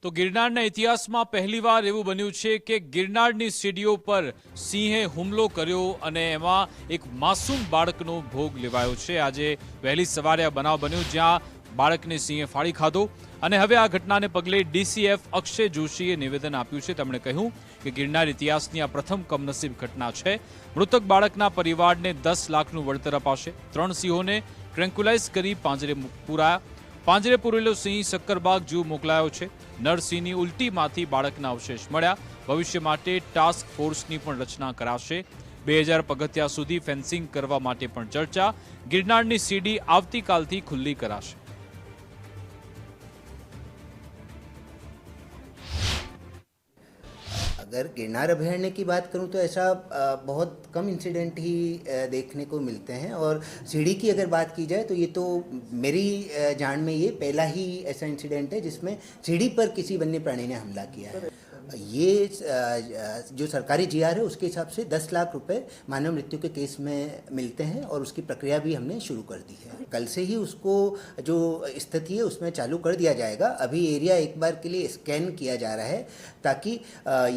તો ગિરનારના ઇતિહાસમાં પહેલીવાર એવું બન્યું છે કે ગિરનારની સીડીઓ પર સિંહે હુમલો કર્યો અને એમાં એક માસૂમ બાળકનો ભોગ લેવાયો છે। આજે વહેલી સવારે આ બનાવ બન્યો જ્યાં બાળકને સિંહે ફાડી ખાધો અને હવે આ ઘટનાને પગલે ડીસીએફ અક્ષય જોશીએ નિવેદન આપ્યું છે। તેમણે કહ્યું કે ગિરનાર ઇતિહાસની આ પ્રથમ કમનસીબ ઘટના છે। મૃતક બાળકના પરિવારને 10 લાખનું વળતર અપાશે। 3 સિંહોને ટ્રેન્ક્યુલાઇઝ કરી પાંજરે પૂરેલો સિંહ સક્કરબાગ ઝૂ મોકલાયો છે। નરસિંહની ઉલટીમાંથી બાળકના અવશેષ મળ્યા। ભવિષ્ય માટે ટાસ્ક ફોર્સની પણ રચના કરાશે। 2000 પગથિયા સુધી ફેન્સિંગ કરવા માટે પણ ચર્ચા। ગિરનારની સીડી આવતીકાલથી ખુલ્લી કરાશે। अगर गिरनार अभयारण्य की बात करूं तो ऐसा बहुत कम इंसिडेंट ही देखने को मिलते हैं और सीढ़ी की अगर बात की जाए तो ये तो मेरी जान में ये पहला ही ऐसा इंसिडेंट है जिसमें सीढ़ी पर किसी वन्य प्राणी ने हमला किया है। ये जो सरकारी जीआर है उसके हिसाब से 10 लाख रुपए मानव मृत्यु के केस में मिलते हैं और उसकी प्रक्रिया भी हमने शुरू कर दी है। कल से ही उसको जो स्थिति है उसमें चालू कर दिया जाएगा। अभी एरिया एक बार के लिए स्कैन किया जा रहा है ताकि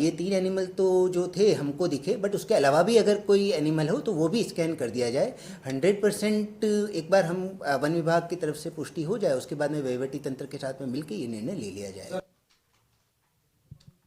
ये 3 एनिमल तो जो थे हमको दिखे, बट उसके अलावा भी अगर कोई एनिमल हो तो वो भी स्कैन कर दिया जाए। 100% एक बार हम वन विभाग की तरफ से पुष्टि हो जाए उसके बाद में वहीवटी तंत्र के साथ में मिलकर ये निर्णय ले लिया जाए।